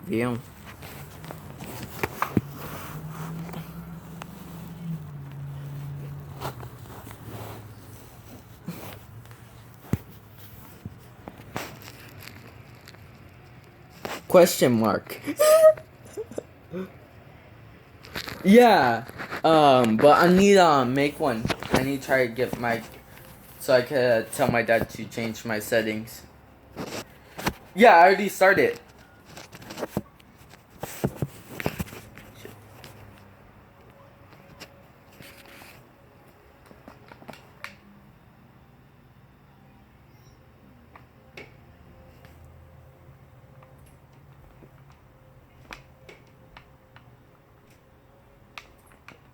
Damn. Question mark. Yeah. But I need make one. I need to try to get my so I could tell my dad to change my settings. Yeah, I already started.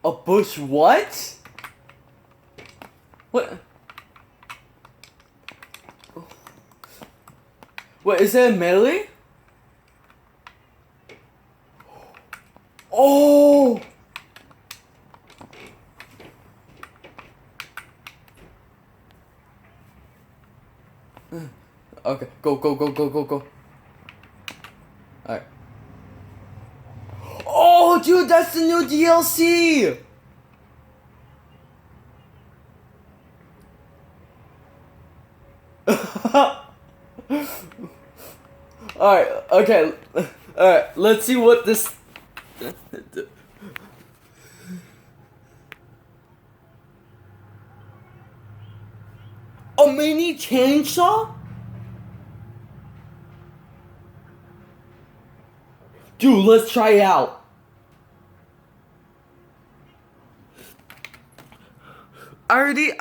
A bush what? What? What, is that a melee? Oh! Okay, go. Alright. Oh, dude, that's the new DLC! Alright, okay. Alright, let's see what this... A mini chainsaw? Dude, let's try it out. I already...